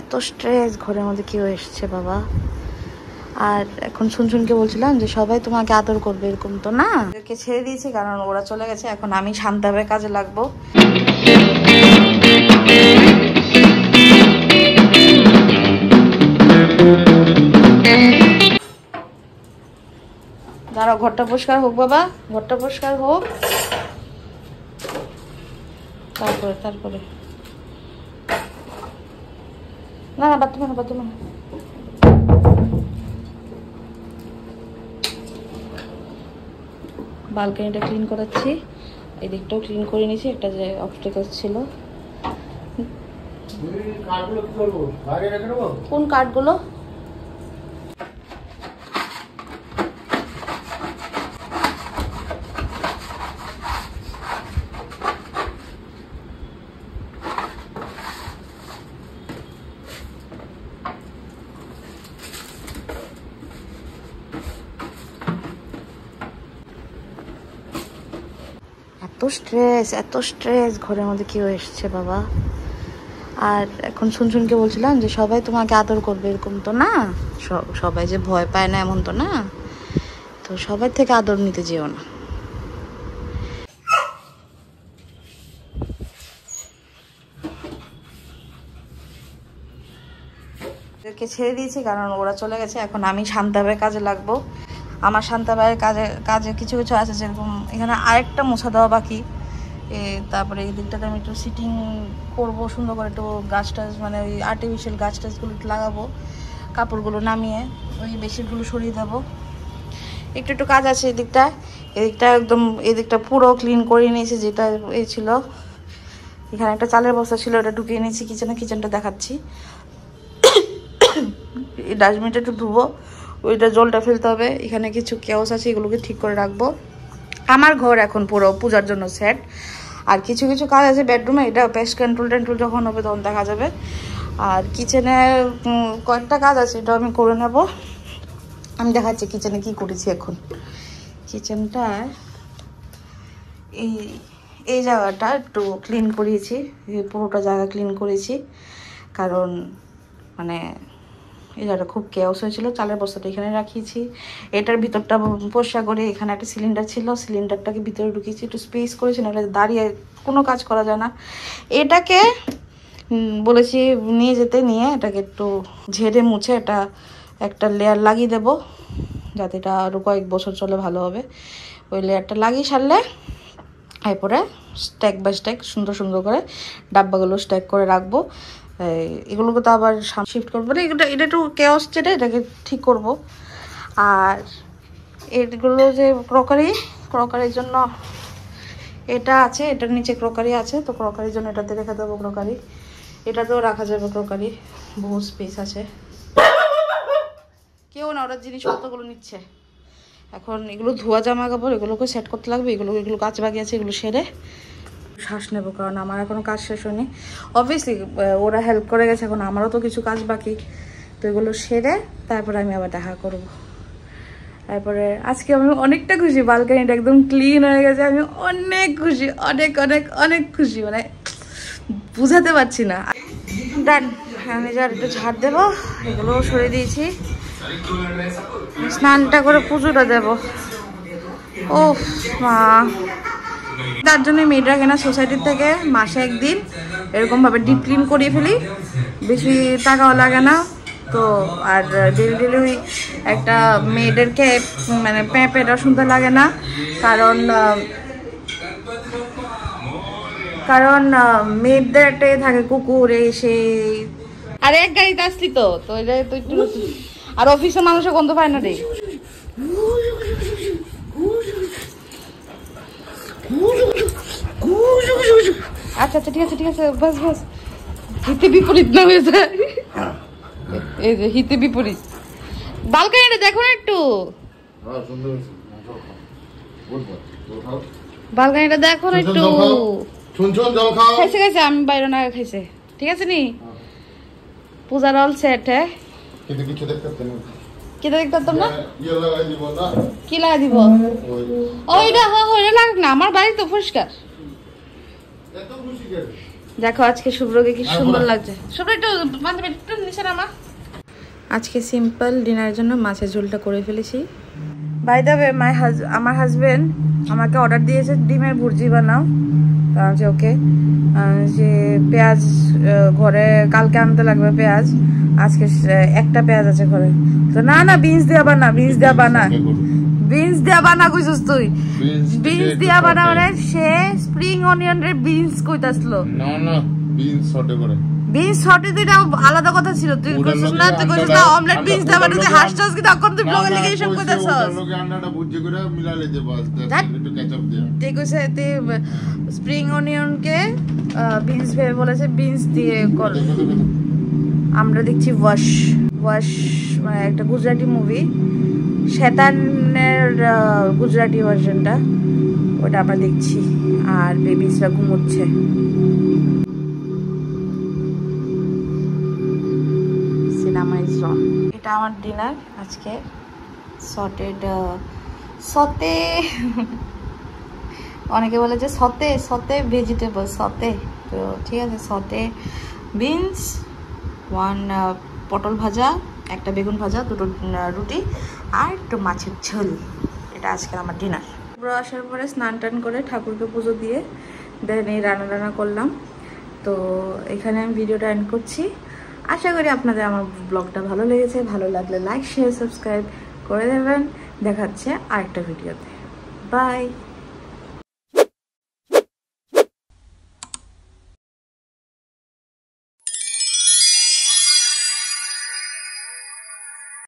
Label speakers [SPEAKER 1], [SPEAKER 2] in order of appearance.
[SPEAKER 1] এত স্ট্রেস ঘরের মধ্যে কেউ এসছে বাবা। আর এখন শুনশুনকে বলছিলাম যে সবাই তোমাকে আদর করবে, এরকম তো না। ওদেরকে ছেড়ে দিয়েছি কারণ ওরা চলে গেছে, এখন আমি শান্তভাবে কাজে লাগবো। দাঁড়াও, ঘরটা পরিষ্কার হোক বাবা, ঘরটা পরিষ্কার হোক, তারপরে না না বাথরুমে না, বাথরুমে না। বালকনিটা ক্লিন করাচ্ছি, এই দিকটাও ক্লিন করে নিয়েছি, একটা যে অবস্টেকল ছিল। কোন কাঠগুলো? এত স্ট্রেস ঘরের মধ্যে কেউ এসছে বাবা। আর এখন শুনশুনকে বলছিলাম যে সবাই তোমাকে আদর করবে, এরকম তো না। সবাই যে ভয় পায় না এমন তো না, তো সবাই থেকে আদর নিতে যেও না। ওদেরকে ছেড়ে দিয়েছি কারণ ওরা চলে গেছে, এখন আমি শান্তভাবে কাজে লাগবো। আমার শান্তভাবে কাজে কিছু কিছু আছে, যেরকম এখানে আরেকটা মোছা দেওয়া বাকি। তারপরে এই দিকটাতে আমি একটু সিটিং করবো সুন্দর করে, একটু গাছ টাছ মানে ওই আর্টিফিশিয়াল গাছ টাছগুলো লাগাবো, কাপড়গুলো নামিয়ে ওই বেডশিটগুলো সরিয়ে দেবো। একটু কাজ আছে এদিকটা একদম, এদিকটা পুরো ক্লিন করে নিয়েছি। যেটা এই ছিল, এখানে একটা চালের বস্তা ছিল, ওটা ঢুকিয়ে নিয়েছি কিচেনটা দেখাচ্ছি। এই ডাস্টবিনটা একটু ধুবো, ওইটা জলটা ফেলতে হবে। এখানে কিছু কেওস আছে, এগুলোকে ঠিক করে রাখবো। আমার ঘর এখন পুরো পূজার জন্য সেট। আর কিছু কিছু কাজ আছে বেডরুমে, এটা পেস্ট কন্ট্রোল যখন হবে তখন দেখা যাবে। আর কিচেনে কয়েকটা কাজ আছে, এটা আমি করে নেব। আমি দেখাচ্ছি কিচেনে কি করেছি। এখন কিচেনটা এই জায়গাটা একটু ক্লিন করিয়েছি, পুরোটা জায়গা ক্লিন করেছি। কারণ মানে এই জায়গাটা খুব কেওস হয়েছিল। চালের বস্তাটা এখানে রাখিয়েছি, এটার ভিতরটা পরিষ্কার করে। এখানে একটা সিলিন্ডার ছিল, সিলিন্ডারটাকে ভিতরে ঢুকিয়েছি, একটু স্পেস করেছি, নাহলে দাঁড়িয়ে কোনো কাজ করা যায় না। এটাকে বলেছি নিয়ে এটাকে একটু ঝেড়ে মুছে এটা একটা লেয়ার লাগিয়ে দেব, যাতে এটা আরও কয়েক বছর চলে ভালো হবে। ওই লেয়ারটা লাগিয়ে সারলে এরপরে স্ট্যাক বাই স্ট্যাক সুন্দর করে ডাব্বাগুলো স্ট্যাক করে রাখবো। এগুলোকে তো আবার শিফট করবো না, এটা একটু কেওস, এটাকে ঠিক করব। আর এগুলো যে ক্রকারির জন্য এটা আছে, এটার নিচে ক্রকারি আছে, তো ক্রকারির জন্য এটাতে রেখে দেবো। ক্রকারি এটাতেও রাখা যাবে, ক্রকারি বহু স্পেস আছে। কেউ না, ওরা জিনিসপত্রগুলো নিচ্ছে। এখন এগুলো ধোয়া জামা কাপড়, এগুলোকে সেট করতে লাগবে। এগুলো কাজ বাকি আছে, এগুলো সেরে শ্বাস নেবো, কারণ আমার এখনো কাজ শেষ হয়নি। অবভিয়াসলি ওরা হেল্প করে গেছে, এখন আমারও তো কিছু কাজ বাকি। তো এগুলো সেরে তারপরে আমি আবার দেখা করব। তারপরে আজকে আমি অনেকটা খুশি, বালকানিটা একদম ক্লিন হয়ে গেছে। আমি অনেক খুশি, অনেক খুশি, মানে বুঝাতে পারছি না। ডান, আমি যা একটু ঝাড় দেবো, এগুলো সরিয়ে দিয়েছি। স্নানটা করে পুজোটা দেব। ও মা, তার জন্য মেয়েটা কেনা সোসাইটির থেকে মাসে একদিন এরকমভাবে ডিপ ক্লিন করিয়ে ফেলি, বেশি টাকাও লাগে না। তো আর ডেলি একটা মেয়েদেরকে মানে প্যাঁপেটা শুনতে লাগে না, কারণ মেয়েদের একটাই থাকে কুকুর এসে। আরে এক গাড়িতে আসলি তো এটা তো একটু, আর অফিসের মানুষও গন্ধ পায় না রে। আচ্ছা ঠিক আছে বাস হিতে বিপরীত না হয়ে যায়। এই যে হিতে বিপরীত। বালকানিটা দেখো না একটু, বালকানিটা দেখো না একটু। খাইছে আমি বাইরে না খাইছে, ঠিক আছে নি। পূজার অল সেট। হ্যাঁ কেটে দেখতে পারতাম না কি লাগা দিব ওইটা হয়ে লাগ না আমার বাড়ি তো পরিষ্কার দেখো আজকে শুভ্রকে কি সুন্দর লাগছে শুভ্র একটু বান্ধবী একটু নিচে নামা আজকে সিম্পল ডিনারের জন্য মাছের ঝোলটা করে ফেলেছি বাই দ্য ওয়ে আমার হাজবেন্ড আমাকে অর্ডার দিয়েছে ডিমের ভুর্জি বানাও যে ওকে যে পেঁয়াজ ঘরে কালকে আনতে লাগবে পেঁয়াজ আজকে একটা পেঁয়াজ আছে ঘরে তো না না বিনস দিয়া বানা বিনস দিয়া বানা কইছস তুই বিনস দিয়া বানা মানে সে স্প্রিং অনিয়ন রে বিনস কইতাছলো না না বিনস শর্টে করে বিনস শর্টে দিটা আলাদা কথা ছিল তুই কইছস না অমলেট বিনস দিয়া বানা তুই হাসছস কি তখন তুই ব্লগে লিখে সব কইতাছস লোকে আন্ডাটা ভুজি করে মিলালে দে বাস একটু কেচাপ দে ঠিক আছে তে স্প্রিং অনিয়ন কে বিনস ভেবে বলেছে বিনস দিয়ে কর আমরা দেখছি ওয়াশ মানে একটা গুজরাটি মুভি শয়তানের গুজরাটি ভার্সনটা ওটা আমরা দেখছি আর বেবিসরা ঘুমোচ্ছে সিনেমা ইজ অন এটা আমার ডিনার আজকে সতে অনেকে বলে যে সতে ভেজিটেবল সতে তো ঠিক আছে সতে বিনস 1 পটল ভাজা একটা বেগুন ভাজা 2 রুটি আর একটু মাছের ঝোল এটা আজকে আমার ডিনার পুরো আসার পরে স্নান টান করে ঠাকুরকে পুজো দিয়ে দেন এই রান্না করলাম তো এখানে আমি ভিডিওটা এন্ড করছি আশা করি আপনাদের আমার ব্লগটা ভালো লেগেছে ভালো লাগলে লাইক শেয়ার সাবস্ক্রাইব করে দেবেন দেখাচ্ছে আরেকটা ভিডিওতে বাই